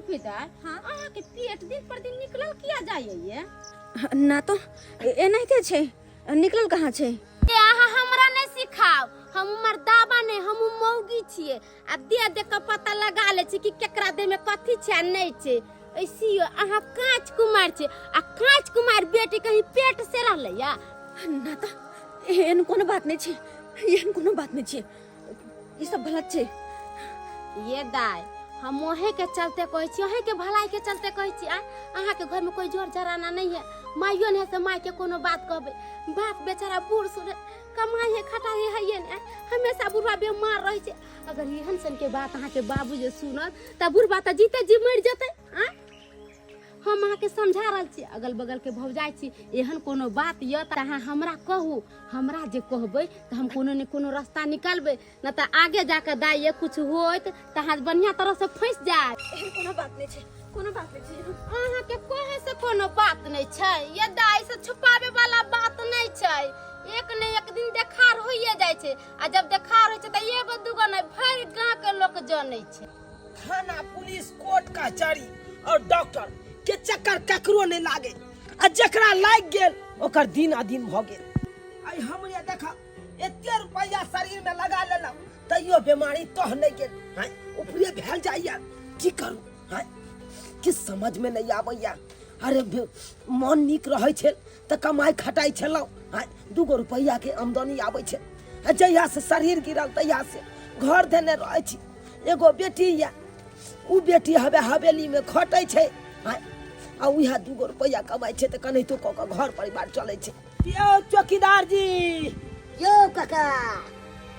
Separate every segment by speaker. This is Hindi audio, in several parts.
Speaker 1: विदा हां अहाँ के पेट दिन पर दिन निकलल किया जाय ये
Speaker 2: ना तो एनाहिते छै निकलल कहाँ छै
Speaker 1: अहाँ हमरा नहीं सिखाओ हम मर्दाबा ने हम मौगी छिए आ दे के पता लगा ले छी कि केकरा देह में कथि छै नहीं छै ऐसी अहाँ कांच कुमार छै आ कांच कुमार बेटी कहीं पेट से रहले या
Speaker 2: ना तो एहन कोनो बात नहीं छै एहन कोनो बात नहीं छै ई सब गलत छै
Speaker 1: ये दाई हम ओहे के चलते कहै छी ओहे के भलाई के चलते कहै छी अहाँ के घर में कोई जोर जराना नहीं है माइयो ने से माई के कोनो बात कहबे बाप बेचारा बूढ़ सुने कमाई है खटाई है ये ने हमेशा बुढ़वा बीमार रहे छे अगर एहन सन के बात अहाँ के बाबू जे सुनत त बुढ़वा त जीते जी मर जते हम अहाँ के समझा रहल छी अगल बगल के भौजाई छी एहन कोनो बात य त अहाँ हमरा कहू हमरा जे कहबै त हम कोनो ने कोनो रास्ता निकालबै न त आगे जाके दाई ये कुछ होत त अहाँ बढ़िया तरह से फंस जाय
Speaker 2: एहन कोनो बात नहीं छै कोनो बात नहीं छै
Speaker 1: अहाँ के कहे से कोनो बात नहीं छै ये दाई से छुपावे वाला बात नहीं छै एक ने एक दिन देखार होइए जाय छै आ जब देखार होय छै त एगो दूगो नहीं भर गांव के लोग जानै छै
Speaker 3: थाना पुलिस कोर्ट कचहरी और डॉक्टर के चक्कर ककरो नहीं लागे आ जकरा लाग गेल ओकर दिन अदिन भ गेल आई हमरे देखा एते रुपया शरीर में लगा लेला तइयो बीमारी तोह नहीं गेल हां ऊपरे भेल जाइया की करू हां किस समझ में नहीं आबैया अरे मन निक रहे छे त कमाई खटाई छलौ हां 2 रुपया के आमदनी आबै छे जहिया से शरीर गिरल तहिया से घर देने रहे छी एगो बेटी या उ बेटी हवे हवेली में खटै छे हां आ उहा 2 रुपया कमाई छे त कनै तो घर परिवार चलै छे यो चौकीदार जी
Speaker 4: यो काका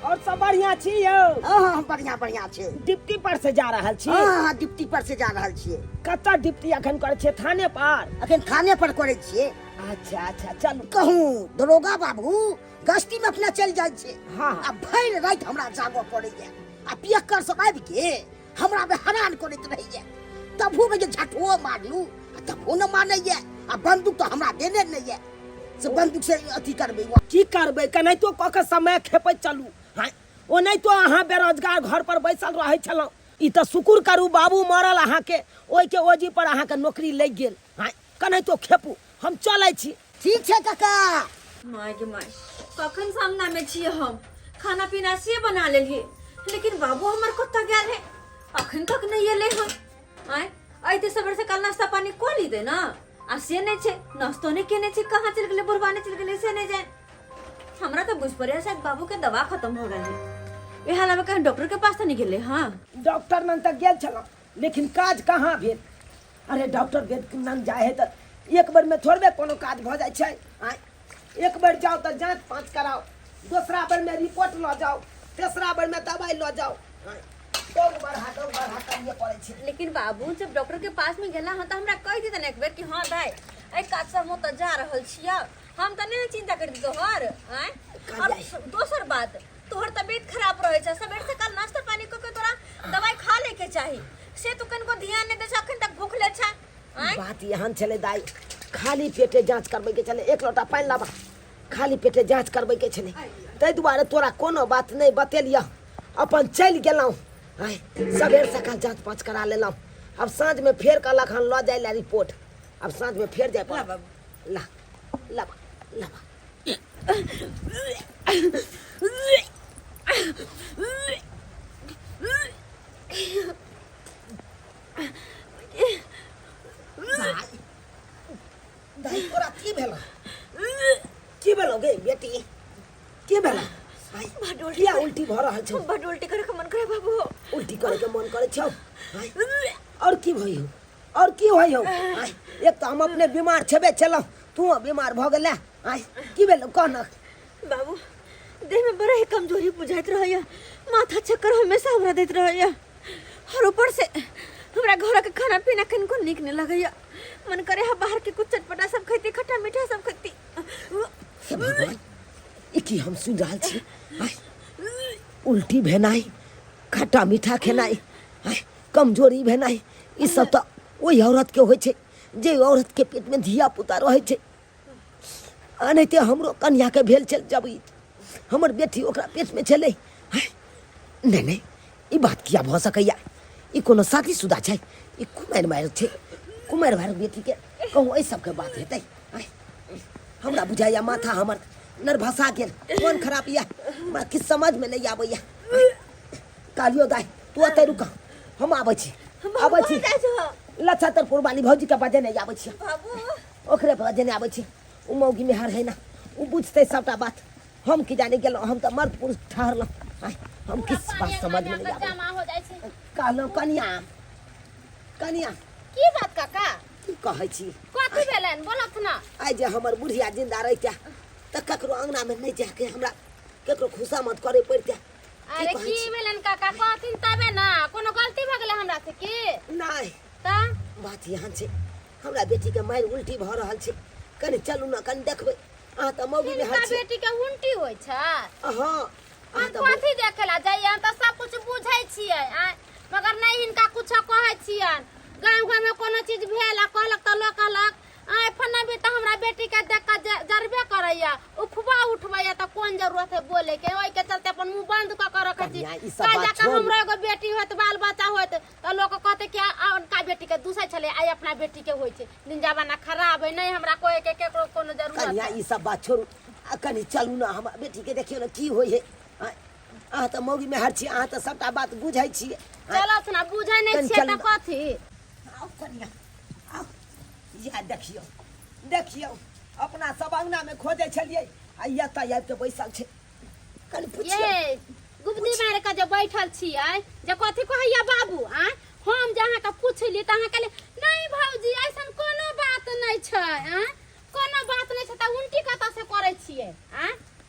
Speaker 3: और सब बढ़िया छी यो
Speaker 4: हां बढ़िया बढ़िया छे
Speaker 3: डिप्टी पर से जा रहल छी
Speaker 4: हां डिप्टी पर से जा रहल छिए
Speaker 3: कत्ता डिप्टी अखन करे छे थाने पर
Speaker 4: अखन थाने पर करे छिए
Speaker 3: अच्छा अच्छा चलू
Speaker 4: कहूं दरोगा बाबू गश्ती में अपना चल जाय छे
Speaker 3: हां
Speaker 4: आ भइल रात हमरा जागो पड़ैया आ पियक्कर सब आबि के हमरा बे हैरान करैत रहिए तबो में झटो मारलू तबो न मानैया आ बंदूक तो हमरा देने नहीं है से बंदूक से अथी करबे
Speaker 3: की करबे कनै तो क के समय खेपै चलू हां ओ नहीं तो अहाँ बेरोजगार घर पर बैसल रहै छलौ ई त शुक्र करू बाबू मरल अहाँ के ओइ के ओजी पर अहाँ के नौकरी लग गेल हां कनै तो खेपू हम चलै छी
Speaker 4: ठीक छे काका
Speaker 2: माय गे माय कखन सामना में छिए हम खाना पीना से बना लेलिए लेकिन बाबू हमर कत्ता गेल है अखन तक नहीं एले हन आय आइते सवेर से कल नाश्ता पानी को ली दे ना आ से नहीं छे नाश्तो नहीं केने छे कहां चल गेले बुरबाने चल गेले से नहीं जाए हमरा तो बुझ पड़े शायद बाबू के दवा खत्म हो गई है ए हाल में कहीं डॉक्टर के पास तो नहीं गेले हां
Speaker 3: डॉक्टर नन तक गेल छलौ लेकिन काज कहाँ भेल अरे डॉक्टर वेद नन जाए है त एक बार में थोड़बे कोनो काज भ जाय छै आय एक बार जाओ त जांच पांच कराओ दूसरा बार में रिपोर्ट ल जाओ तीसरा बार में दवाई ल जाओ दो बार ये पड़े छै
Speaker 2: लेकिन बाबू जब डॉक्टर के पास में गेला ह त हमरा कह दी तने एक बेर कि हां भाई ए काज से हम त जा रहल छिया हम त नहीं चिंता कर दी तोहर हैं और दोसर बात तोहर तबीयत खराब रहे छै सवेर से कल नाश्ता पानी क के तोरा दवाई खा ले के चाही से तू कनको ध्यान नहीं दे छ अखन तक भूख ले छ
Speaker 3: बात यहन चले दाई खाली पेटे जांच करबे के चले एक लोटा पानी लाबा खाली पेटे जांच करबे के चले तै दुआरे तोरा कोनो बात नहीं बतेलिया अपन चल गेलौ हाय सवेर सकाल जांच पांच करा लेलौ अब सांझ में फेर कहलक हन ल जाय ला रिपोर्ट अब सांझ में फेर जाय ला ला ला ला दाई तोरा की भेलो गे बेटी की भेलो क्या उल्टी भ रहल छ
Speaker 2: बड उल्टी करे के मन करे बाबू
Speaker 3: उल्टी करे के मन करे छौ और की भइयो और की होइयो एक तो हम अपने बीमार छबे चलो तू बीमार भ गेले आय की भेलो कहन
Speaker 2: बाबू देह में बड़ा ही कमजोरी बुझाइत रहैया माथा चक्कर हमेशा हमरा दैत रहैया और ऊपर से हमरा घर के खाना पीना कनको नीक नहीं लगैया मन करे है बाहर के कुछ चटपटा सब खैती खट्टा मीठा सब खैती
Speaker 3: ई की हम सुन रहल छी उल्टी भेनाई खट्टा मीठा खेनाई कमजोरी भेनाई ई सब तो ओई औरत के होय छे जे औरत के पेट में धिया पुता रहे छे अनैते हमरो कन्या के भेल चल जब हमर बेटी ओकरा पेट में चले नहीं नहीं ई बात किया भ सकैया
Speaker 4: ई कोनो शादीशुदा छै, ई कुमारि मारि छै, कुमारि भाइर बेटी के कहूँ एहि सबके बात हेतै। आय, हमरा बुझाइया माथा हमर नर्भसा गेल, मोन खराब यऽ, हमरा किछु समझ में नहीं आबैया। कालियो दाई तू एतै रुक, हम आबै छी, आबै छी। लछतरपुर वाली भौजी के बजे नहीं आबै छी, ओकरे बजे नहीं आबै छी। उ मौगी मेहर है ना, उ बुझते सबटा बात। हम की जाने गेलहुँ, हम तो मर्द पुरुष ठहरलहुँ। आय, हम किस बात समझ में नहीं आबै।
Speaker 1: जमा हो जाइ छै।
Speaker 4: कहलहुँ कनिया, कनिया
Speaker 1: की बात काका?
Speaker 4: की कहै छी?
Speaker 1: कथी भेलनि बोलत ना।
Speaker 4: आइ जे हमर बुढ़िया जिंदा रहिते तऽ ककरो अंगना में नहीं जाके हमरा केकरो खुशामद करे पड़ते।
Speaker 1: अरे की भेलनि काका? कहथिन तबे ना, कोनो गलती भ गेलै हमरा से की?
Speaker 4: नहीं,
Speaker 1: ता
Speaker 4: बात यहाँ छै, हमरा बेटी के मारि उल्टी भ रहल छै, कनि चलू ना, कनि देखबै। अहाँ तऽ मौगी में
Speaker 1: हिनका
Speaker 4: हर छै।
Speaker 1: बेटी के उल्टी होइ छै।
Speaker 4: हाँ,
Speaker 1: हम
Speaker 4: अहाँ तऽ
Speaker 1: कथी देखेला जाइए, हम तऽ सब कुछ बुझै छियै, मगर नहीं हिनका कुछ कहै छियन। गाँव घर में कोनो चीज भेल आ कहलक तऽ लोग कहलक आय फन्ना भी तऽ हमरा बेटी के देख के जरबे करैया, उठबा उठबैया तऽ कोन जरूरत है बोले के? ओइ के चलते अपन मुंह बंद क के रखै छी।
Speaker 4: कन्या, ई सब
Speaker 1: काल
Speaker 4: बात
Speaker 1: जाके
Speaker 4: छोड़।
Speaker 1: हमरो एगो बेटी होत, बाल बच्चा होत तऽ लोग कहते कि उनका बेटी के दूसै छले, आइ अपना बेटी के होइ छै। दिन जमाना खराब है, नहीं हमरा कोई के केकरो कोनो जरूरत
Speaker 4: कनिया
Speaker 1: है।
Speaker 4: ई सब बात छोड़ू, आ कनि चलू ना, हमरा बेटी के देखियौ ना की होइ है। आय, अहाँ तऽ मौगी में हर छी, अहाँ तऽ सबटा बात बुझै छियै। आय,
Speaker 1: चलत ना, बुझै नहीं
Speaker 4: कनि
Speaker 1: छियै
Speaker 4: चलू
Speaker 1: तऽ
Speaker 4: ना।
Speaker 1: कथी?
Speaker 4: आओ कनिया, आओ, या देखियो, देखियो, अपना सब अंगना में खोजे छलियै, आ एतऽ आबि के बैसल छै। कनि पुछियो।
Speaker 1: ये गुबदी मार के जे बैठल छियै, जे कथी कहैया बाबू, हम जे अहाँके पूछली तऽ अहाँ कहली नहीं भौजी ऐसन कोनो बात नहीं छै, कोनो बात नहीं छै, तऽ उल्टी कतऽ से करै छियै?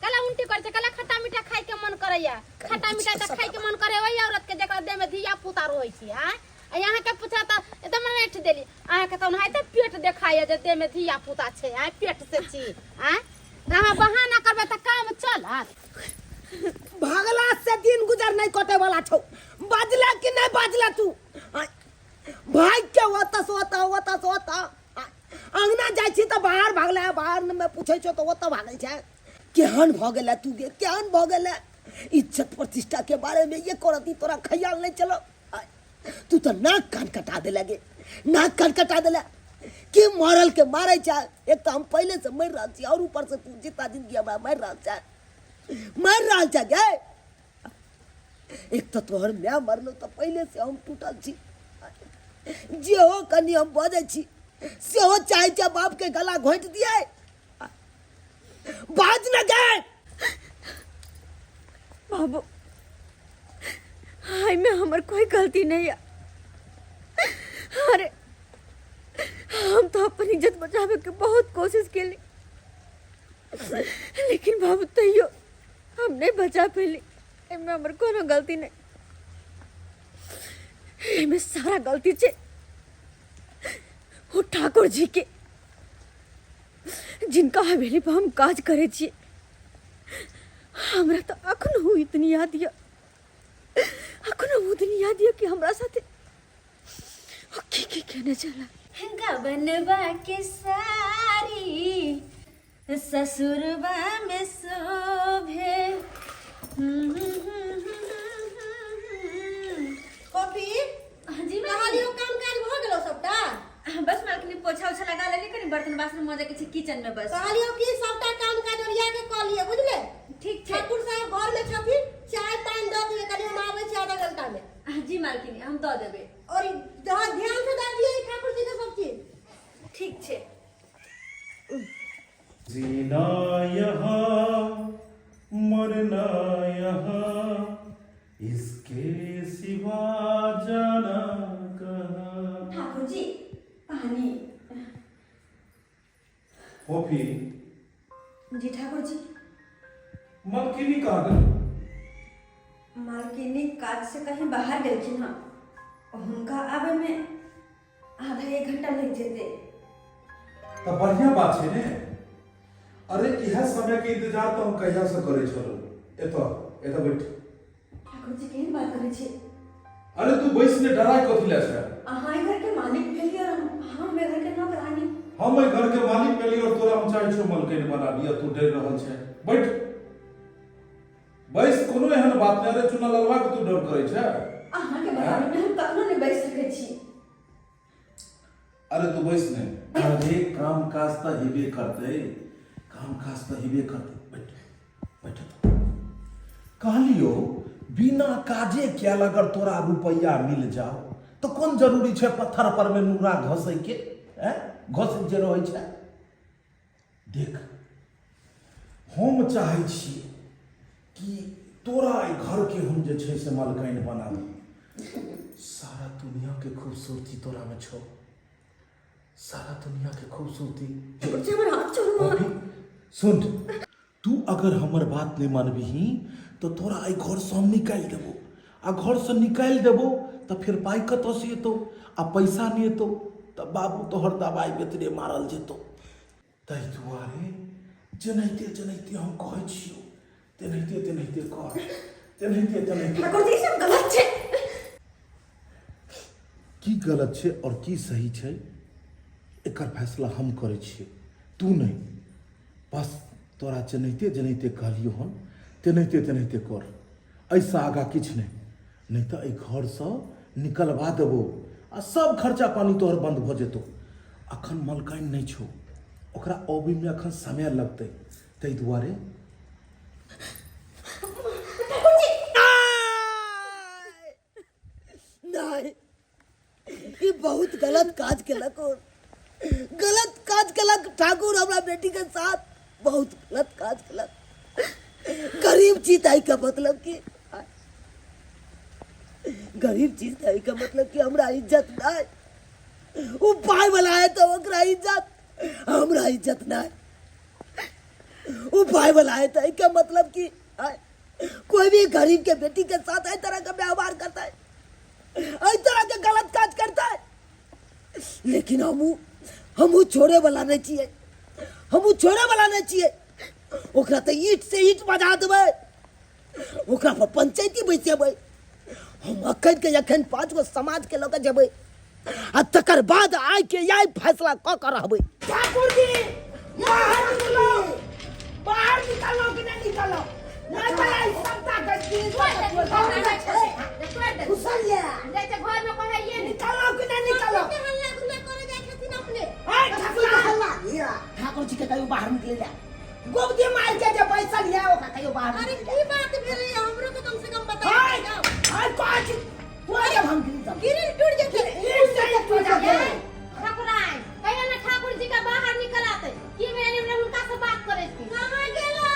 Speaker 1: कला उल्टी करै छै, कला खट्टा मीठा खाइ के मन करैया, खट्टा मीठा तऽ खाइ के मन करे ओहि औरत के जेकरा देह में धिया पुता रहै छै। यहाँ के पूछा तऽ एकदम ऐठ देली, अहाँ के तऽ ओनाहिते पेट देखाइए जे देह में धिया पुता छै, पेट से छी। अहाँ बहाना करबै तऽ काम चलत?
Speaker 4: भागला से दिन गुजर नहीं कटे वाला छौ, बाजला कि नहीं बाजला तू? आय, भाग के ओतऽ से ओतऽ, ओतऽ से ओतऽ, अंगना जाइ छी तऽ बाहर भागला, बाहर में पूछै छौ तऽ ओतऽ भागै छै। केहन भ गेलै तू गे, केहन भ गेलै? इज्जत प्रतिष्ठा के बारे में ये करती तोरा ख्याल नहीं चलो? आय, तू तो नाक कान कटा दे लगे, नाक कान कटा दे कि मरल के मारे छै। एक तो हम पहले से मर रहा छी, और ऊपर से तू जितना जिंदगी हमरा मर रहा छै, मर रहा छै गे। एक तो तोहर मैं मरलो तो पहले से हम टूटल छी, जे हो कनी हम बजे छी से हो चाहे छै बाप के गला घोंट दिए। बाज न गए
Speaker 2: बाबू, हाय में हमर कोई गलती नहीं है। अरे हम तो अपनी इज्जत बचावे के बहुत कोशिश केली, लेकिन बाबू तैयो हम नहीं बचा पेली। एमे हमर कोनो गलती नहीं, एमे सारा गलती छे वो ठाकुर जी के, जिनका हवेली पर हम काज करे छिए। हमरा तो अखनो इतनी याद है, अखनो उतनी याद है कि हमरा साथे की कहने चला। गबनवा के सारी ससुरबा में शोभे।
Speaker 5: कॉफी
Speaker 2: जी
Speaker 5: कहलियो काम काज भ गेलो सबटा?
Speaker 2: बस मालकिनी पोछा उछा लगा लेली, कनी बर्तन बासन मजे के छै किचन में बस।
Speaker 5: कहलियो कि सबटा काम काज ओरिया के क लिए, बुझले?
Speaker 2: ठीक छै।
Speaker 5: ठाकुर साहब घर में छथिन, चाय पानी द दिए, कनी हम आबै छी आधा घंटा में।
Speaker 2: जी मालकिनी हम दऽ देबै।
Speaker 5: और ध्यान से द दिए ठाकुर जी के सब चीज।
Speaker 2: ठीक छै।
Speaker 6: जीना यहाँ मरना यहाँ, इसके सिवा जाना कहाँ।
Speaker 2: ठाकुर जी पानी।
Speaker 6: कॉफी।
Speaker 2: जी ठाकुर जी।
Speaker 6: मलकिनी कहाँ गई?
Speaker 2: मालकिनी काज से कहीं बाहर गेलखिन हँ, हुनका आबे में आधा एक घंटा लग जेते।
Speaker 6: तो बढ़िया बात है ने। अरे यह समय के इंतजार तो हम कहिया से करे छलो। एतो एतो बैठ।
Speaker 2: ठाकुर जी केहन बात करे छी?
Speaker 6: अरे तू बैस ने, डराय कथि ले छै?
Speaker 2: अहाँ ई घर के मालिक भेली और हम ए घर के नौकरानी।
Speaker 6: हम ए घर के मालिक भेली और तोरा हम चाहे छो मलकिन बना दिया, तू डर रहल छै। बैठ। बैस, कोनो एहन बात नै रे, चुना ललवा के तू डर करे छै।
Speaker 2: अहाँ के बारे में हम कखनो नहीं बैठ सकै छी।
Speaker 6: अरे तू बैस ने। अरे काम काज तो हेबे करते, काम काज तो हेबे करते। बैठ बैठ तो। कहलियो बिना काजे क्या अगर तोरा रुपया मिल जाओ तो कौन जरूरी छे पत्थर पर में नूरा घसे के, घसे जे रहै छे। देख हम चाहे छी कि तोरा ई घर के हम जे छे से मालकिन बनाबी। सारा दुनिया के खूबसूरती तोरा में छो, सारा दुनिया के खूबसूरती।
Speaker 2: हमर हाथ छोड़ मार।
Speaker 6: सुन, तू अगर हमर बात नहीं मानबी तो तोरा आई घर से हम निकाल देबो, आ घर से निकाल देबो तो फिर पाई कत से एतो, आ पैसा नहीं एतो तो बाबू तोहर दवाई बेतरे मारल जेतो। ताहि दुआरे जनैते जनैते हम कहै छियो, तेनाहिते तेनाहिते कर, तेनाहिते तेनाहिते।
Speaker 2: ठाकुर जी सब गलत छे।
Speaker 6: की गलत छे और की सही छे एकर फैसला हम करे छिए, तू नहीं। बस तोरा जनैते जनैते कहलियो हन तेनाहिते तेनाहिते कर, ऐसा आगा किछ नहीं, नहीं तो एहि घर से निकलवा देबो आ सब खर्चा पानी तोहर बंद भ जेतो। अखन मलकाइन नहीं छो, ओकरा अबै में अखन समय लगते, ताहि दुआरे।
Speaker 4: नहीं, ये बहुत गलत काज केलक, और गलत काज केलक ठाकुर हमरा बेटी के साथ, बहुत गलत काज केलक। गरीब जीताई का मतलब कि गरीब जीताई का मतलब कि हमरा इज्जत नहीं, वो पाई वाला है तो ओकरा इज्जत, हमरा इज्जत नहीं। वो पाई वाला है तो इसका मतलब कि कोई भी गरीब के बेटी के साथ इस तरह का व्यवहार करता है, इस तरह के गलत काज करता है। लेकिन हम छोड़े वाला नहीं चाहिए, हम छोड़े वाला नहीं चाहिए। ओकरा तो ईट से ईट बजा देबै, ओकरा पर पंचायती बैसेबै। हम अखन के अखन 5 गो समाज के लोग जेबै, आ तकर बाद आइ के यही फैसला क कर रहबै। ठाकुर जी बाहर निकलो, बाहर निकलो कि नहीं निकलो, नहीं पड़ा सबटा गस्ती घुसल या
Speaker 1: जैसे घर में कहैये
Speaker 4: निकलो कि नहीं निकलो।
Speaker 1: हल्ला गुल्ला करे जाय छथिन अपने।
Speaker 4: ए ठाकुर हल्ला या ठाकुर जी के कहियो बाहर निकले जा, गोबदी मार के जे बैसल है ओकरा कहियो बाहर।
Speaker 1: अरे की बात भेलै, हमरो के कम से कम बता
Speaker 4: हाय
Speaker 1: दो।
Speaker 4: हाय काज पूरा जब हम
Speaker 1: गिरिल टूट जेतै।
Speaker 4: ईट से टूट जाते।
Speaker 1: ठाकुराइन कहियो ना ठाकुर जी का बाहर निकल आते, की मैंने उनका से बात करे थी। कहां गेलो,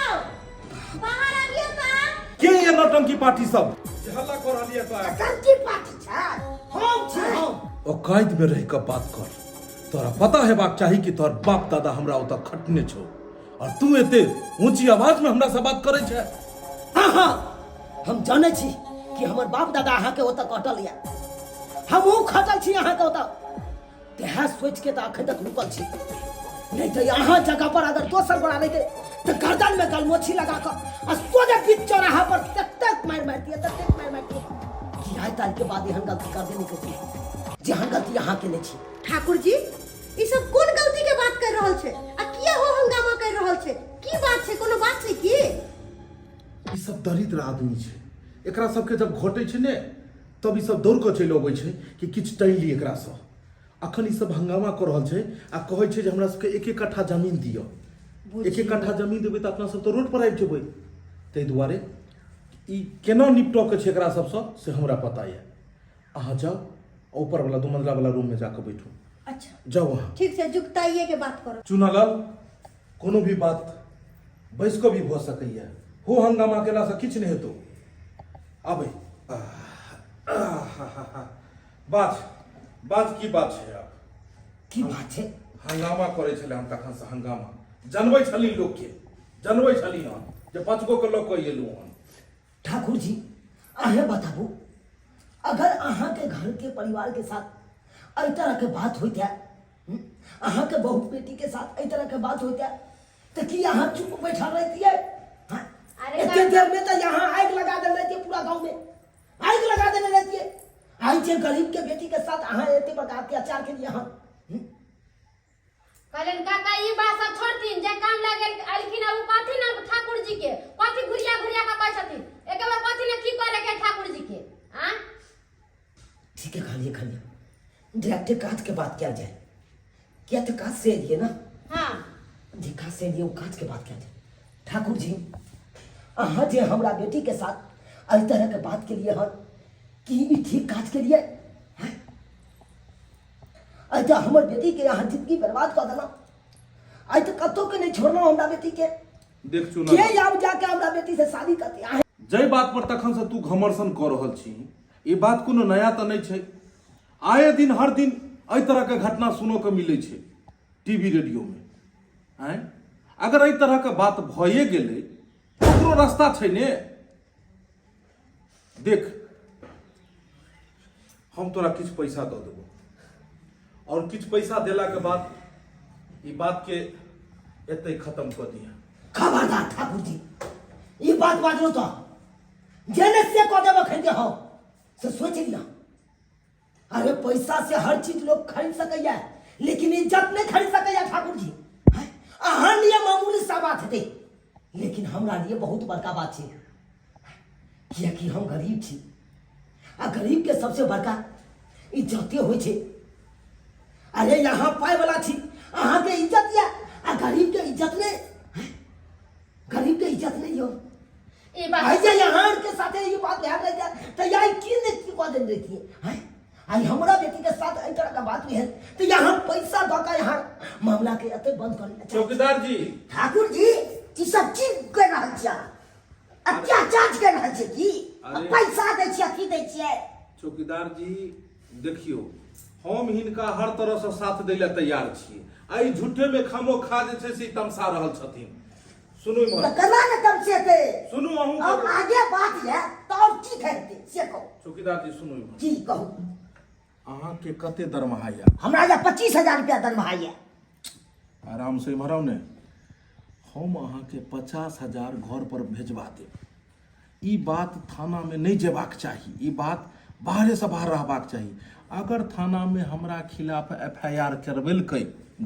Speaker 1: बाहर आबियो त।
Speaker 6: के ये नौटंकी पार्टी सब जे हल्ला कर रहलिए तो
Speaker 4: कंची पार्टी छै, हम छी हम।
Speaker 6: औकात में रह के बात कर। तोरा पता हेबाक चाही कि तोहर बाप दादा हमरा ओतऽ खटने छौ, और तू एते ऊंची आवाज में हमरा से बात करे छै।
Speaker 4: हाँ हाँ हम जाने छी कि हमर बाप दादा अहाँ के ओतऽ कटल या, हमहू खटल छी अहाँ के ओतऽ। तेहा सोच के तो अखन तक रुकल छी, नहीं तो यहाँ जगह पर अगर दोसर बड़ा नहीं तो गर्दन में गलमोछी लगा कर सोझे बीच चौराहा पर तक मार मारती है, तक मार मारती है कि आइ ताल के बाद यहाँ गलती कर देने के जहाँ गलती यहाँ के नहीं छी।
Speaker 5: ठाकुर जी ई सब कोन गलती के बात कर रहल छे, आ किया हो हंगामा कर रहल छे, की बात छे, कोनो बात छे की?
Speaker 6: ई सब दरिद्र आदमी छै, एकरा सबके जब घटे छै ने तब ई सब दौड़ के चलि अबै छै कि किछु टैन ली एकरा से। अखन ई सब हंगामा कर रहल छै आ कहै छै जे हमरा सबके 1-1 कट्ठा जमीन दियौ, 1-1 कट्ठा जमीन देबै तऽ अपना सब तऽ रोड पर आबि जेबै। ताहि दुआरे ई केना निपटऽ के छै एकरा सबसँ से हमरा पता यऽ। अहाँ जाओ ऊपर वाला 2 मंजिला वाला रूम में जाकर बैठो।
Speaker 5: अच्छा
Speaker 6: जाओ वहाँ।
Speaker 5: ठीक से जुगताइए के बात करो।
Speaker 6: चुनालाल कोनो भी बात बैस को भी भऽ सकैया, हो हंगामा केला से किछु नहि हेतौ। आबै बात की बात छै आब?
Speaker 4: की बात छै?
Speaker 6: हंगामा करे छले हम तखन से हंगामा जनबै छली लोग के, जनबै छली हम जे 5 गो के लोग कहि एलू हन।
Speaker 4: ठाकुर जी अहे बताबू, अगर अहाँ के घर के परिवार के साथ एहि तरह के बात होइत है, अहाँ के बहू बेटी के साथ एहि तरह के बात होइत है, तो की अहाँ चुप बैठा रहतियै? इतने देर में तो यहाँ आग लगा देने रहती पूरा गांव में, आग लगा देने रहती है। आई जे गरीब के बेटी के साथ अहाँ एते बड़ा अत्याचार के लिए अहाँ
Speaker 1: कहलन काका ई बात सब छोड़तीन, जे काम लागल अलखिन उ कथि ना ठाकुर जी के कथि घुरिया घुरिया का कहै छथिन, एक बार कथि ना की करे के ठाकुर जी के। हां
Speaker 4: ठीक है करिए खनिया डायरेक्ट काज के बात किया जाए क्या तो काज से लिए ना
Speaker 1: हाँ
Speaker 4: जे काज से लिए वो काज के बात किया जाए ठाकुर जी अहाँ जे हमरा बेटी के साथ इस तरह के बात के लिए हन कि ई ठीक काज के लिए हैं अच्छा हमर बेटी के यहाँ जिंदगी बर्बाद कर देना आज तो कतो के नहीं छोड़ना हमरा बेटी के
Speaker 6: देख चुना
Speaker 4: के आब जाके हमरा बेटी से शादी करती आहे
Speaker 6: जय बात पर तखन से तू घमर्सन कर रहल छी ये बात कोनो नया तो नहीं छै आए दिन हर दिन एहि तरह के घटना सुनो के मिले छै टीवी रेडियो में आए अगर एहि तरह के बात भए गेले ओकरो रास्ता छै ने देख हम तोरा किछ पैसा दऽ देबो और किछ पैसा देला के बाद ई बात के एते खत्म कर दिया
Speaker 4: खबरदार ठाकुर जी ये बात बाजो तो जेने से को देबो खरीदे हो से सोच लिया अरे पैसा से हर चीज लोग खरीद सकैया लेकिन इज्जत नहीं खरीद सकैया ठाकुर जी हैं? अहाँ लिए मामूली सा बात दे लेकिन हमरा लिए बहुत बड़का बात है कियाकि हम गरीब छी आ गरीब के सबसे बड़का इज्जते होइ छै अरे यहाँ पाए वाला छी अहाँ के इज्जत या आ गरीब के इज्जत नहीं हैं? गरीब के इज्जत नहीं हो
Speaker 1: ये बात
Speaker 4: ऐसे यहाँ के साथ ये बात ध्यान रह जाए तो यहाँ की नहीं को दिन रहती है हैं? आई हमारा बेटी के साथ इस तरह का बात भी है तो यहाँ पैसा दौका यहाँ मामला के अते बंद कर लेना
Speaker 6: चौकीदार जी
Speaker 4: ठाकुर जी ई सब चीज कर रहा छियै अत्याचार कर रहा छियै की
Speaker 6: अरे।
Speaker 4: पैसा दै छियै की दै छियै
Speaker 6: चौकीदार जी देखियो हम हिनका हर तरह से साथ दै ला तैयार छियै आई झूठे में खामो खा जे छै से तमसा रहल छथिन सुनू
Speaker 4: तो
Speaker 6: इमहर
Speaker 4: कना न तब से थे
Speaker 6: सुनू अहूँ
Speaker 4: अब
Speaker 6: के-
Speaker 4: आगे बात है तो और की करते से कहो
Speaker 6: चौकीदार जी सुनू इमहर
Speaker 4: की कहो
Speaker 6: अहाँ के कते दरमाहा या
Speaker 4: हमरा या 25,000 रुपया दरमाहा है
Speaker 6: आराम से इमहर आओ ने हम अहाँ के 50,000 घर पर भेजवा देब ई बात थाना में नहीं जेबाक चाही ई बात बाहरे से बाहर रहबाक चाही अगर थाना में हमरा खिलाफ FIR करबेलकै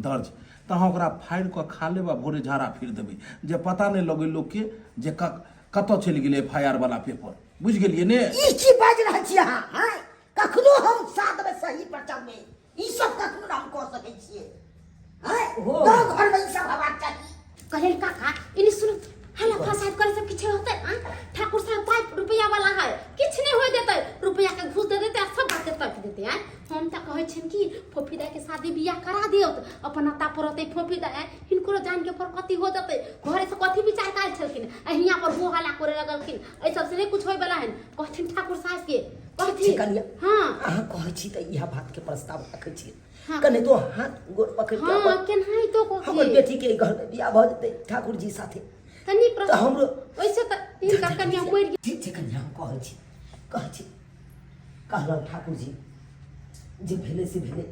Speaker 6: दर्ज तो अहाँ ओकरा फाड़ि कऽ खा लेब आ भोरे झाड़ा फिर देबै जे पता नहीं लगे लोग के जे कतऽ चलि गेलै FIR वाला पेपर बुझि गेलियै ने
Speaker 4: ई की बाज रहा छी अहाँ हैं कखनो हम साथ में सही पर्चा में ई सब कखनो हम कह सकै छियै हैं गांव घर में ई सब हेबाक चाही
Speaker 1: कहल काका इनी सुन हला फसाद करे सब किछ होते ठाकुर साहब 5 रुपया वाला है किछ नहीं हो देते रुपया के घूस दे देते सब बात तक देते हैं हम त कहै छिन कि फोफीदा के शादी बियाह करा दियो अपन अता परते फोफीदा हिनको जान के पर कथि हो जते घरे से कथि विचार काल छलकिन हिया पर हो हला करे लगलकिन ए सब से नहीं कुछ होय वाला है कहथिन ठाकुर साहब के कहथिन
Speaker 4: कनिया
Speaker 1: हां
Speaker 4: अहाँ कहै छी त इहा बात के प्रस्ताव रखै छी
Speaker 1: हाँ।
Speaker 4: कने तो हाथ गोर पकड़ के
Speaker 1: हां
Speaker 4: अपन
Speaker 1: केनाई तो को
Speaker 4: हमर बेटी के घर में बियाह भ जेतै ठाकुर जी साथे
Speaker 1: तनी
Speaker 4: तो हमरो
Speaker 1: वैसे त तीन का कन्या मर
Speaker 4: ठीक छै कन्या हम कहै छी कहलौ ठाकुर जी जे भेले से भेले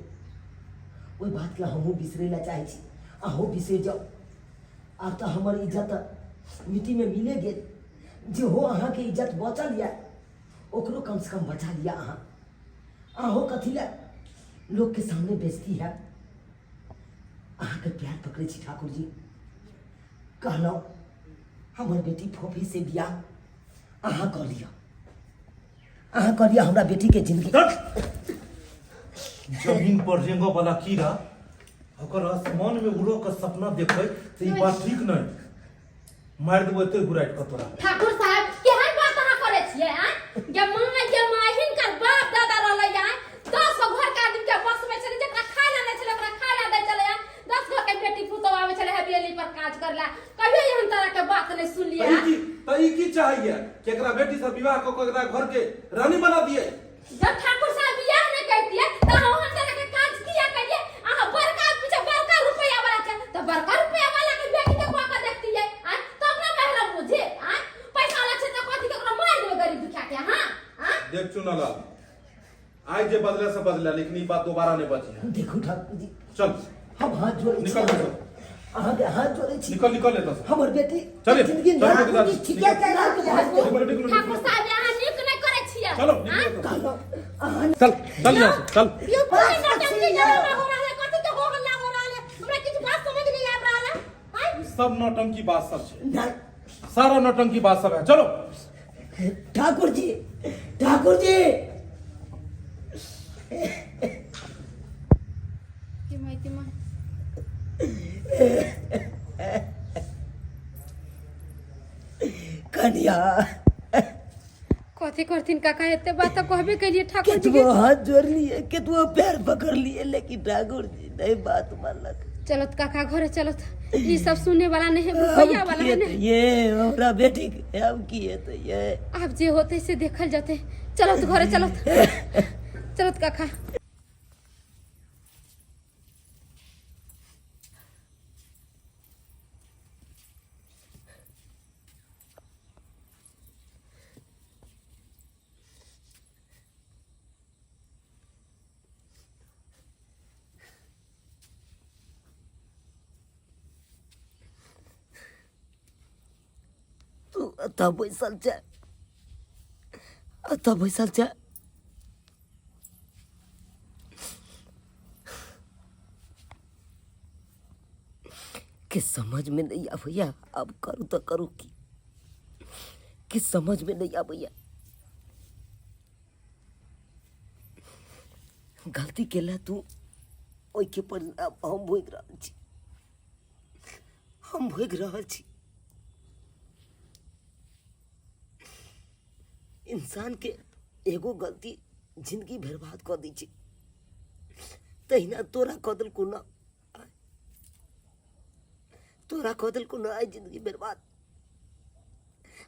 Speaker 4: ओई बात के हमहू बिसरै ला चाहै छी अहू बिसर जाओ आब तो हमर इज्जत मिट्टी में मिले गेल जे हो अहाँ के इज्जत बचल या ओकरो कम से कम बचा लिया अहाँ अहो कथी ला लोग के सामने बेइज्जती है अहाँ के प्यार पकड़े छी ठाकुर जी कहलौ हमर बेटी फोफी से बियाह अहाँ कह लिया हमरा बेटी के जिंदगी
Speaker 6: जमीन पर रेंगो वाला कीड़ा अगर आसमान में उड़ो के सपना देखे तो ई बात ठीक नहीं मार देबो एते गुराइट क तोरा
Speaker 1: ठाकुर साहब केहन बात अहाँ करे छियै जे माहिन कर बाप दादा रहलै है 10 गो घर के आदमी के बस में चले जकरा खाय ला नहीं चले ओकरा खाय ला दे चले 10 घर के बेटी पुतौ आवे चले हवेली पर काज करला कहियो एहन तरह के बात नहीं सुनलिए
Speaker 6: ई की चाहिए कि एकरा बेटी से विवाह क के एकरा घर के रानी बना दिए
Speaker 1: जब ठाकुर साहब बियाह नहीं करतिए त हम तरह के काज किया करिए अहाँ बड़का पीछे बड़का रुपया वाला छै त बड़का रुपया वाला के बेटी के कह के देखतिए तब ना महरम बुझे पैसा वाला छै त कथि के ओकरा मार देबे गरीब दुखिया के हां
Speaker 6: देख चुनाला आज जे बदले से बदला लेकिन ई बात दोबारा नहीं बची
Speaker 4: देखो ठाकुर जी
Speaker 6: चल
Speaker 4: हम हाथ जोड़े छी
Speaker 6: निकल निकल
Speaker 4: अहाँ के हाथ जोड़े छी
Speaker 6: निकल लेता से
Speaker 4: हमर बेटी
Speaker 6: चलिए,
Speaker 4: जिंदगी
Speaker 6: चलो,
Speaker 4: में
Speaker 6: निकल,
Speaker 4: ठीक है
Speaker 6: निकल,
Speaker 4: कहला के हाथ जोड़े
Speaker 1: ठाकुर साहब यहाँ निक नहीं करे छियै
Speaker 6: चलो निकल
Speaker 4: कहलौ अहाँ
Speaker 6: चल चल यहाँ से चल
Speaker 1: यो कोई नौटंकी जरूर हो रहा है कथि के हो हल्ला हो रहा है हमरा किछ बात समझ नहीं आ रहा है
Speaker 6: सब नौटंकी बात सब है
Speaker 4: नहीं
Speaker 6: सारा नौटंकी बात सब है चलो
Speaker 4: ठाकुर जी
Speaker 1: कि माइती माँ
Speaker 3: कन्या
Speaker 1: कथी करथिन काका, एते बात तो कहबे करिए ठाकुर जी के।
Speaker 3: केतबो हाथ जोड़ लिए, केतबो पैर पकड़ लिए, लेकिन ठाकुर जी नहीं बात मानलक।
Speaker 1: चलत काका घरे चलत, ये सब सुनने वाला नहीं है, भैया वाला है ना।
Speaker 3: ये हमरा बेटी के हम किए तो ये
Speaker 1: आप जे होते से देखल जाते। चलत घरे चलत, चलत काका।
Speaker 3: तू अता बैसल जा, अता बैसल जा। कि समझ में नहीं आ भैया, अब करूँ तो करूँ की, कि समझ में नहीं आ भैया। गलती केला तू, ओई के परिणाम हम भोग रहल छी, हम भोग रहल छी। इंसान के एगो गलती जिंदगी बर्बाद कर दी छी, तहिना तोरा कदल को ना, तोरा कदल को ना आई जिंदगी बर्बाद।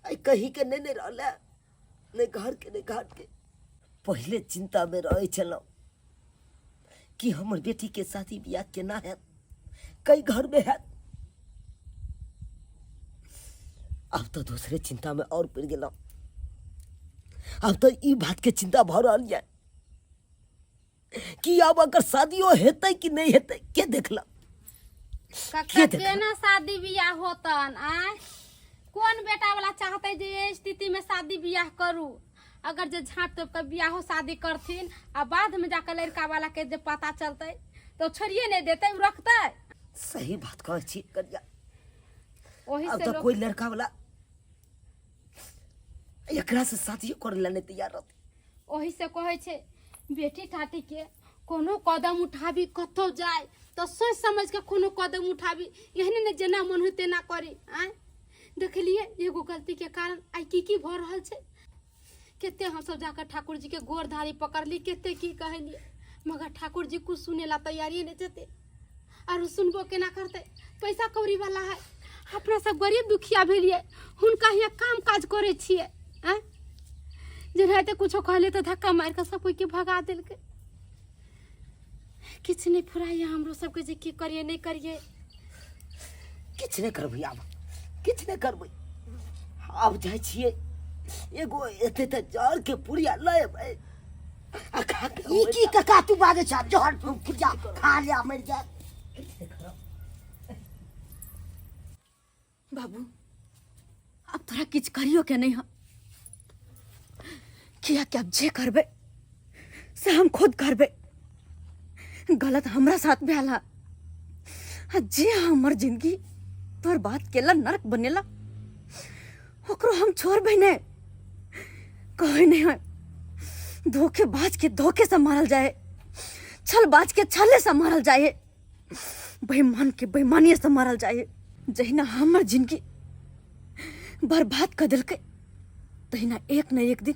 Speaker 3: आई कहीं के नहीं रहला, नहीं घर के नहीं घाट के। पहले चिंता में रहे चलो कि हमर बेटी के शादी ब्याह केना है, कई घर में है। अब तो दूसरे चिंता में और पड़ गया। अब तो ई बात के चिंता भ रही है कि अब अगर शादियों हेतै कि नहीं हेतै, के देखला
Speaker 1: काका केना शादी बियाह होतन आय? कौन बेटा वाला चाहते जे ये स्थिति में शादी बियाह करू? अगर जे झाट तोप के बियाहो शादी करथिन आ बाद में जाकर लड़का वाला के जे पता चलते तो छोड़िए नहीं देते, रखते।
Speaker 3: सही बात कहे छी करिया।
Speaker 1: वही
Speaker 3: अब
Speaker 1: से
Speaker 3: तो
Speaker 1: लोग
Speaker 3: कोई लड़का वाला एकरा से शादी करे ला नहीं तैयार रहते।
Speaker 1: वही से कहे छे बेटी ठाटी के कोनो कदम उठाबी, कतो जाए तो सोच समझ के कोनो कदम उठाबी, एहने ने जेना मन होते ना करी। आय देखलिए एगो गलती के कारण आई की भ रहल छे। केते हम सब जाकर ठाकुर जी के गोर धारी पकड़ ली, केते की कहलिए, मगर ठाकुर जी कुछ सुने ला तैयारी नहीं देते। और सुनबो केना करते? पैसा कौड़ी वाला है, अपना सब गरीब दुखिया भेलिए, हुनका हिया काम काज करे छिए। जे रहते कुछो कहले तो धक्का मार के सब कोई के भगा दिल के। किछ नहीं फुराइए हमरो सबके जे की करिए नहीं करिए।
Speaker 3: किछ नहीं करबै, अब किछ नहीं करबै। अब जाय छियै एगो एते त जर के पुरिया लय भाई आ खा के
Speaker 4: ई की कका तू बाजे छ, जहर जा खा लिया मर जा।
Speaker 2: बाबू अब तोरा किछ करियो के नहीं है, किया कि अब जे करबे से हम खुद करबे। गलत हमरा साथ भेल है, जे हमर जिंदगी तोर बात केला नरक बनेला ओकरो हम छोड़बे नहीं। कहे नहीं है धोखेबाज के धोखे से मारल जाए, छलबाज के छले से मारल जाए, बेईमान के बेईमानी से मारल जाए। जहिना हमर जिंदगी बर्बाद कर दिल के, तहिना एक न एक दिन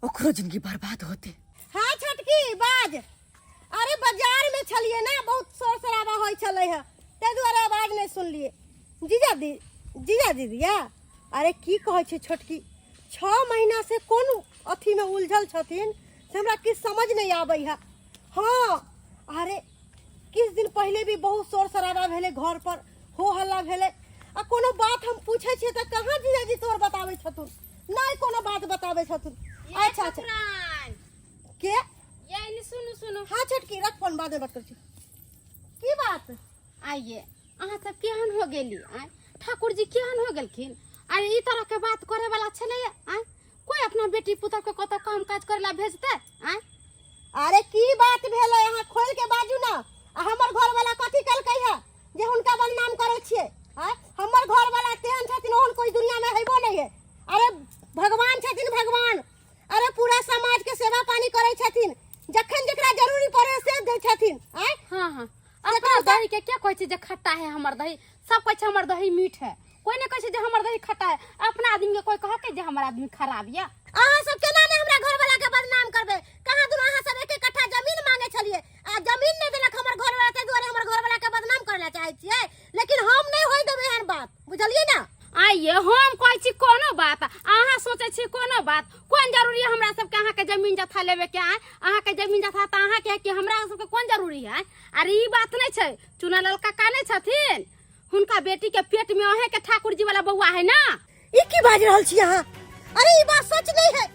Speaker 2: ओकरो जिंदगी बर्बाद होते।
Speaker 5: हाँ छोटकी बाज, अरे बाजार में छलिए ना, बहुत शोर शराबा होय छले है, ते दुआरे आवाज नहीं सुनलिए। जीजा दीदिया, अरे की कहे छे छोटकी, 6 महीना से कौन अथी में उलझल छथिन से हमरा किछ समझ नहीं आबै है। हाँ अरे किछ दिन पहले भी बहुत शोर शराबा भेले, घर पर हो हल्ला भेले, आ कोनो बात हम पूछे छिए त कहाँ जीजाजी तोर बताबै छथुन, नहीं कोनो बात बताबै छथुन। अच्छा के
Speaker 1: ये नहीं सुनो सुनो।
Speaker 5: हाँ छोटकी रख फोन, बाद में बात कर छी। की बात?
Speaker 1: आइए अहाँ सब केहन हो गेली? आय ठाकुर जी केहन हो गेलखिन? अरे ई तरह के बात करे वाला छले? आय कोई अपना बेटी पुत्र के कतो काम काज करे ला भेजते? आय
Speaker 5: अरे की बात भेले, यहाँ खोल के बाजू ना। हमर घर वाला कथी कलकै है जे हुनका बदनाम करे छिए? हमर घर वाला तेहन छथिन, ओहन कोई दुनिया में हेबो नहीं है। अरे भगवान छथिन भगवान, अरे पूरा समाज के सेवा पानी करे छथिन, जखन जकरा जरूरी पड़े से दै छथिन आय
Speaker 1: हाँ हाँ अपना दही के क्या कहै छै जे खट्टा है हमर दही सब कहै छै हमर दही मीठ है कोई नहीं कहै छै जे हमर दही खट्टा है अपना आदमी के कोई कहके जे हमर आदमी खराब या
Speaker 5: अहाँ सब केना ने हमरा घर वाला के बदनाम करबे कहाँ दुनू अहाँ सब एक कट्ठा जमीन मांगे छलिए आ जमीन नहीं देलक हमर घर वाला ते दुआरे हमर घर वाला के बदनाम करला चाहै छियै लेकिन हम नहीं होय देबे एहन बात बुझलिए ना
Speaker 1: आइए हम कहै छी कोनो बात अहाँ सोचै छी कोनो बात कोन जरूरी है हमरा सबके अहाँ के जमीन जथा लेबे के आय अहाँ के जमीन जथा त अहाँ के कि हमरा सबके कोन जरूरी है अरे ई बात नहीं छै चुनालाल काका नहीं छथिन हुनका बेटी के पेट में अहे के ठाकुर जी वाला बौआ है ना
Speaker 5: ई की बाज रहल छी अहाँ अरे ई बात सच नहीं है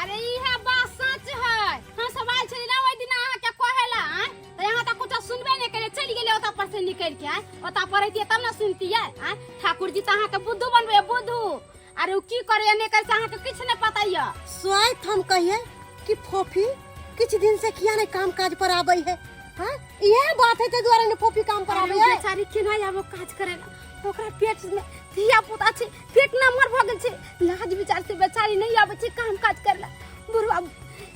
Speaker 1: अरे ई है बात सच है हम सब आइल छली ना ओइ दिन अहाँ के कहेला आय त यहाँ तक कुछ सुनबे नहीं करे चली गेले ओता पर से निकल के आय ओता पढ़ैतिए तब ना सुनतिए आय ठाकुर जी त अहाँ के बुद्धू बनबे बुद्धू अरे उ की करे ने कैसे अहाँ के किछ नहीं पता या
Speaker 5: स्वार्थ हम कहिए कि फोफी कुछ दिन से किया नहीं काम काज पर आबै है हां ये बात है ते द्वारा ने फोफी काम पर आबै है
Speaker 1: बेचारी के ना आबो काज करेला ओकरा पेट में धिया पुता छै पेट नमहर भ गेल छै लाज विचार से बेचारी नहीं आबै छै काम काज करला बुढ़वा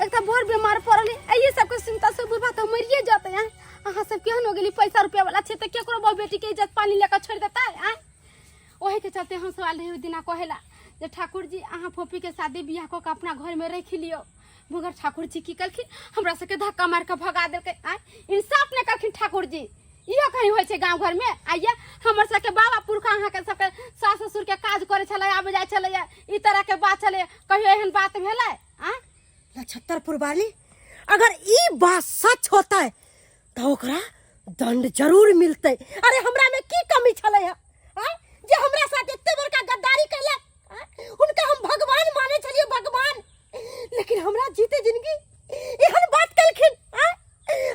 Speaker 1: एकटा बड़ बीमार पड़ल है ये सब के चिंता से बुढ़वा त मरिए जाते हैं अहाँ सब केहन हो गेली पैसा रुपया वाला छै त केकरो बहु बेटी के इज्जत पानी लेकर छोड़ देता है ओहे के चलते हम सवाल रहे दिना कहेला जे ठाकुर जी अहाँ फोफी के शादी बियाह को अपना घर में रख लियो मगर ठाकुर जी की कलखिन हमरा सबके धक्का मार के भगा देलकै आय इंसाफ नहीं करखिन ठाकुर जी इहो कहीं होय छै गांव घर में आइए हमर सबके बाबा पुरखा अहाँ के सबके सास ससुर के काज करे छले आबे जाय छले ई तरह के बात छले कहियो एहन बात भेलै आ
Speaker 5: नक्षत्रपुर वाली अगर ई बात सच होता है तो ओकरा दंड जरूर मिलते अरे हमरा में की कमी छले है जे हमरा साथ एते बड़का गद्दारी कैला उनका हम भगवान माने छलिए भगवान लेकिन हमरा जीते जिंदगी एहन बात कलखिन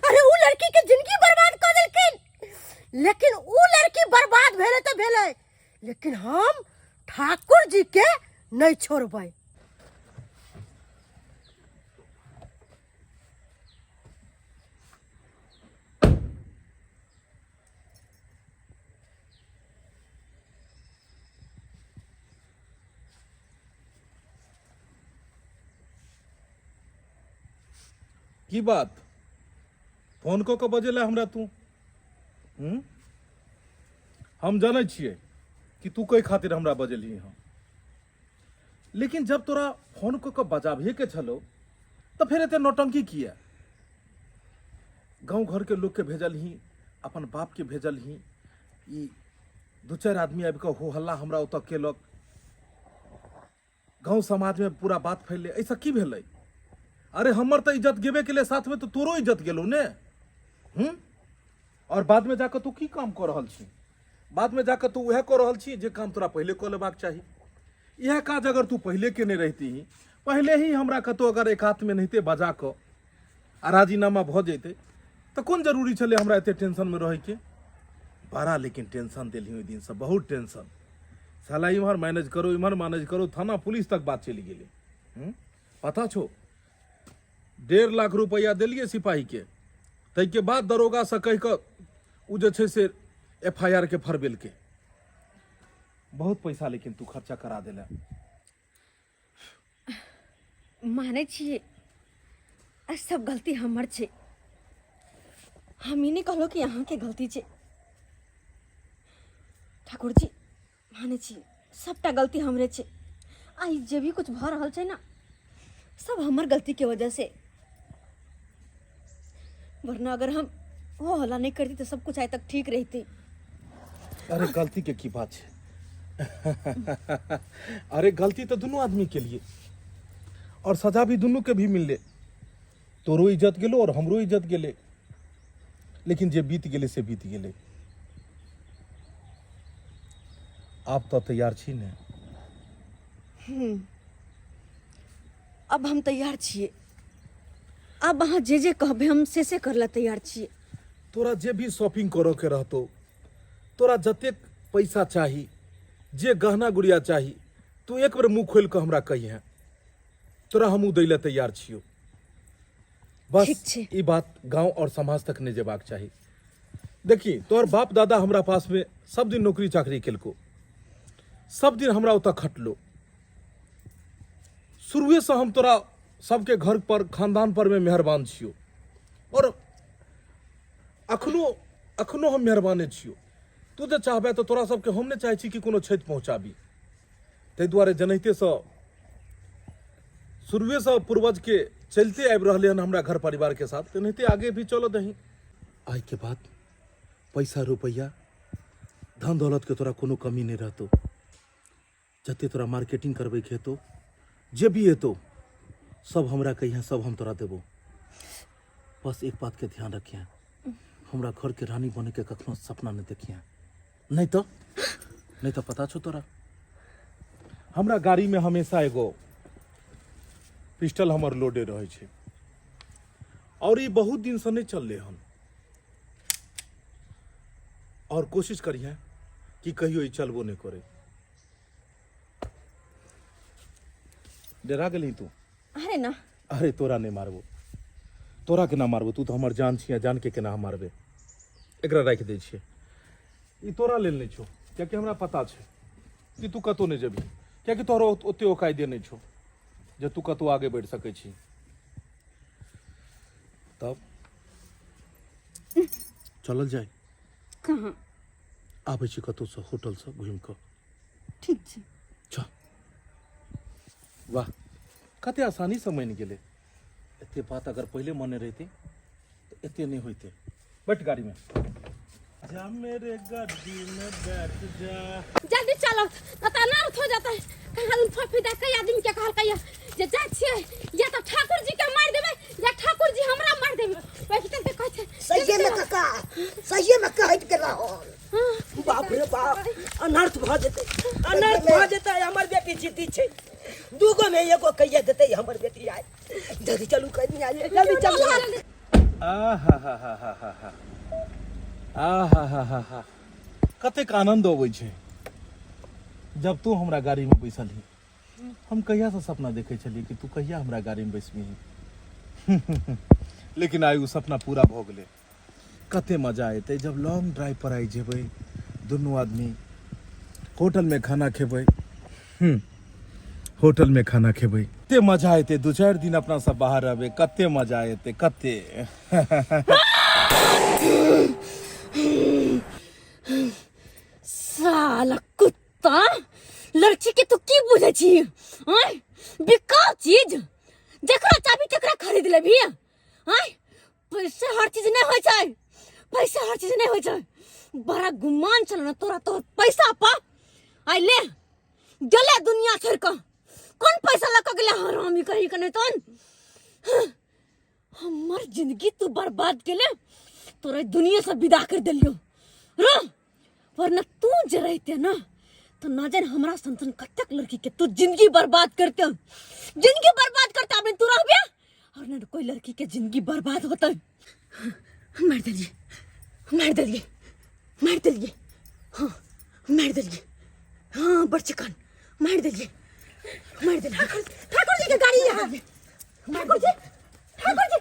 Speaker 5: अरे उ लड़की के जिंदगी बर्बाद कर देलखिन लेकिन उ लड़की बर्बाद भेले तो भेले लेकिन हम ठाकुर जी के नहीं छोड़बै
Speaker 6: की बात फोन कऽ बजेला हमरा तू हम जानै छियै कि तू कोई खातिर हमरा बजेली हँ लेकिन जब तोरा फोन कऽ बजाबे के छलो तो फिर एते नौटंकी किया गांव घर के लोग के भेजल ही अपन बाप के भेजल ही ई दू चार आदमी आबि कऽ हो हल्ला हमरा ओतऽ केलक गांव समाज में पूरा बात फैलले ऐसा की भेलै अरे हमर तो इज्जत गेबे के लिए साथ में तो तोरो इज्जत गेलो ने और बाद में जाकर तू की काम कर रहल छी बाद में जाकर तू वह कर रहल छी जे काम तोरा पहले कर लेबाक चाही यह काज अगर तू पहले के नहीं रहती पहले ही हमरा कतो अगर एक हाथ में नहिते बजा क आ राजीनामा भ जैते तो कौन जरूरी छले हमरा एते टेंशन में रहे के बड़ा लेकिन टेंशन दिली ओहि दिन से बहुत टेंशन साला इम्हर मैनेज करो थाना पुलिस तक बात चली गेले पता छो 1.5 लाख रुपया दिलिए सिपाही के तै के बाद दरोगा से कह कऽ उ जे छै से FIR के फरबेल के बहुत पैसा लेकिन तू खर्चा करा देला
Speaker 2: माने छिए सब गलती हमर छै हम ई नहीं कहलो कि यहाँ के गलती छै ठाकुर जी माने छिए सबटा गलती हमरे छै आई जे भी कुछ भ रहल छै ना सब हमर गलती के वजह से वरना अगर हम वो हल्ला नहीं करती तो सब कुछ आज तक ठीक रहती
Speaker 6: अरे गलती के की बात है अरे गलती तो दोनों आदमी के लिए और सजा भी दोनों के भी मिलले तोरो इज्जत गेलो और हमरो इज्जत गेले लेकिन जे बीत गेले से बीत गेले आप तो तैयार छी ने
Speaker 2: अब हम तैयार छिए अब अहाँ जे कहबे हम से करला तैयार छिए
Speaker 6: तोरा जे भी शॉपिंग करो के रहतो तोरा जतेक पैसा चाही जे गहना गुड़िया चाही तू एक बार मुंह खोल के हमरा कहिए तोरा हमू दै ले तैयार छियो बस ई बात गांव और समाज तक नहीं जेबाक चाही देखी तोर बाप दादा हमरा पास में सब दिन नौकरी चाकरी केलको सब दिन हमरा उता खटलो शुरुए से हम तोरा सबके घर पर खानदान पर में मेहरबान छियो और अखनो हम मेहरबाने छियो। तू जे चाहबे तो तोरा सबके हम नहीं चाहे छी कि कोनो क्षति पहुंचाबी। ताहि दुआरे जनहिते से शुरुए से पूर्वज के चलते आबि रहले हन हमरा घर परिवार के साथ, तेनाहिते आगे भी चलो दही। आइ के बाद पैसा रुपया धन दौलत के तोरा कोनो कमी नहीं रहतो। जते तोरा मार्केटिंग करबे के हेतो, जे भी हेतो सब हमरा कहिया, सब हम तोरा देबो। बस एक बात के ध्यान रखिया, हमरा घर के रानी बने के कखनो सपना नहीं देखिया। नहीं तो पता छो तोरा, हमरा गाड़ी में हमेशा एगो पिस्टल हमर लोडे रहे छे और ये बहुत दिन से नहीं चलले हन। और कोशिश करिए कि कहियो ई चलबो नहीं करे। डरा गेली तू?
Speaker 2: अरे ना,
Speaker 6: अरे तोरा नहीं मारबो, तोरा के ना मारबो, तू तो हमर जान छिया, जान के केना हम मारबे। एकरा राख दे छिए, ई तोरा लेल नहीं छो, कियाकि हमरा पता छे कि तू कतो नहीं जेबी, कियाकि तोरा ओते औकायदे नहीं छो जे तू कतो आगे बढ़ सकै छी। तब चलल जाए
Speaker 2: कहाँ?
Speaker 6: आबै छी कतो से होटल से घूम के।
Speaker 2: ठीक छै।
Speaker 6: चल। वाह, कते आसानी से मान गेले। एते बात अगर पहले माने रहते तो एते नहीं होते। बैठ गाड़ी में, जा मेरे गाड़ी में बैठ जा।
Speaker 1: जल्दी चलो, पता ना हो जाता है। कहाँ दिन फफीदा कई आदमी के कहल कहिया जे जा छिए या तो ठाकुर जी के मार देबे या ठाकुर जी हमरा मार देबे। वही तो कहै छै
Speaker 4: सही में काका, सही में कहत के रहो।
Speaker 3: बाप रे बाप, अनर्थ भ जेतै, अनर्थ भ जेतै। हमर बेटी जीती छै, दूगो में एगो कहिए देतै हमर बेटी। आइ जल्दी चलू, कहीं आ जल्दी चलू।
Speaker 6: आहा कतेक आनंद अबै छै जब तू हमरा गाड़ी में बैसल ही। हम कहिया से सपना देखे छलिए कि तू कहिया हमरा गाड़ी में बैसबी। लेकिन आइ उ सपना पूरा भ गेलै। कते मजा एतै जब लॉन्ग ड्राइव पर आई जेबै, दुनू आदमी होटल में खाना खेबै। होटल में खाना खेबै, कते मजा एतै। 2-4 दिन अपना सब बाहर रहबै, कते मजा एतै, कते।
Speaker 2: साला कुत्ता, लड़की के तो की बुझे छी? हां, बिकाऊ चीज जकरा चाबी तकरा खरीद लेबी। हां, पैसा हर चीज नहीं होय छै, पैसा हर चीज नहीं होय छै। बड़ा गुमान चल ना तोरा, तो पैसा पा आई ले गले दुनिया छोड़ के। कौन पैसा लगा गेले हरामी कहीं के नहीं तन। हमर जिंदगी तू बर्बाद के ले, तोरे दुनिया से विदा कर देलियो रो। वरना तू जे रहते ना तो ना जान हमरा संतन कतक लड़की के तू जिंदगी बर्बाद करते, जिंदगी बर्बाद करते। अब तू रह गया और ना कोई लड़की के जिंदगी बर्बाद होता। मार दिलिए, मार दिलिए, मार दिलिए। हाँ, मार दिलिए। हाँ, बड़ चिकन मार दिलिए, मार दिलिए। ठाकुर जी की गाड़ी यहाँ। ठाकुर जी, ठाकुर जी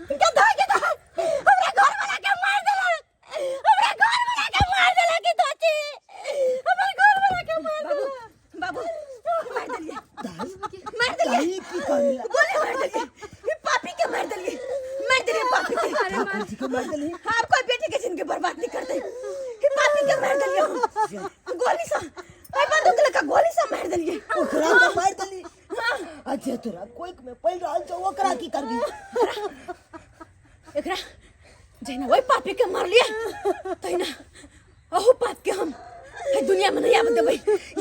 Speaker 2: क्या धाय के कहा हमरा घर वाला के मार देला, हमरा घर वाला के मार देला की दोती, हमरा घर वाला के मार देला। बाबू मार दिलिए, मार दिलिए।
Speaker 3: की करिला?
Speaker 2: गोली मार दिलिए, ये पापी के मार दिलिए, मार दिलिए पापी के। अरे मार दिलिए। आप कोई बेटी के जिंदगी बर्बाद नहीं करते, कि पापी के मार दिलिए गोली से। आई बंदूक लगा गोली से मार दिलिए।
Speaker 3: ओकरा के मार देली। अच्छा तोरा कोई में पड़ रहल छ, ओकरा की करबी?
Speaker 2: एकरा जैना वही पापी के मार लिया तैना अहू पाप के हम है दुनिया में नहीं आब देबै,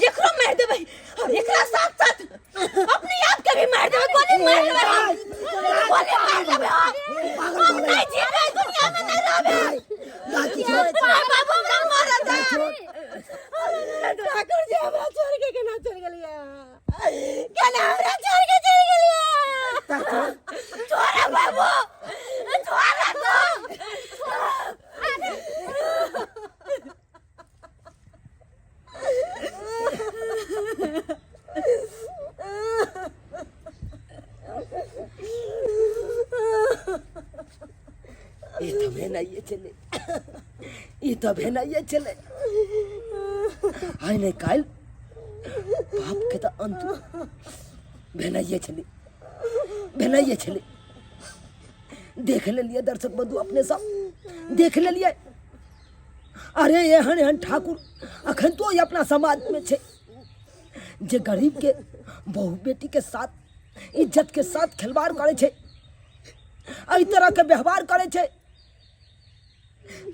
Speaker 2: एकरो मार देबै और एकरा साथ साथ अपने आप के भी मार देबै। गोली मार देबै, गोली मार देबै। हम नहीं जीबै, दुनिया में नहीं रहबै। बाबू हमरा मार दे। ठाकुर जी हमरा छोड़ के केना चल गेलिया, केना हमरा छोड़ के चल गेलिया। छोड़ा बाबू, छोड़ा तो।
Speaker 3: ये तो भेनाइए चले, ये तो भेनाइए चले। आइ नहीं काल बाप के तो अंत भेनाइए चले। भेलैये छलै। देख लेलिए दर्शक बंधु अपने सब देख लेलिए। अरे एहन एहन ठाकुर अखन तो अपना समाज में छे जे गरीब के बहू बेटी के साथ इज्जत के साथ खिलवाड़ करे छे, एहि तरह के व्यवहार करे छे।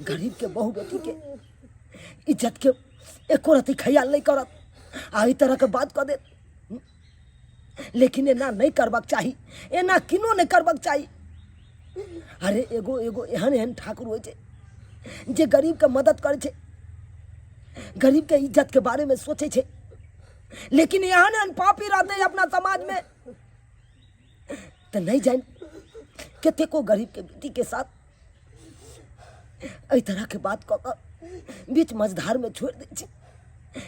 Speaker 3: गरीब के बहू बेटी के इज्जत के एको रति ख्याल नहीं करत, एहि तरह के बात कर दे। लेकिन एना नहीं करबाक चाही, एना किनो नहीं करबाक चाही। अरे एगो एगो एहन एहन ठाकुर होइ छे जे गरीब के मदद करे छे, गरीब के इज्जत के बारे में सोचे छे। लेकिन एहन एहन पापी रहते अपना समाज में तो नहीं जान कतेको गरीब के बेटी के साथ एहि तरह के बात कऽ बीच मझधार में छोड़ दे छी।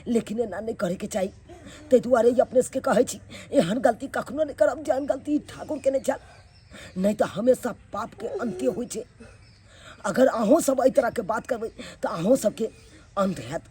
Speaker 3: लेकिन एना नहीं करे के चाही। ताहि दुआरे अपने सबके कहै छी एहन गलती कखनो नहीं करब जेहन गलती ठाकुर के नहीं छल। नहीं तो हमेशा पाप के अंत्य होइ छे। अगर अहों सब एहि तरह के बात करबै तो अहों सबके अंत हैत।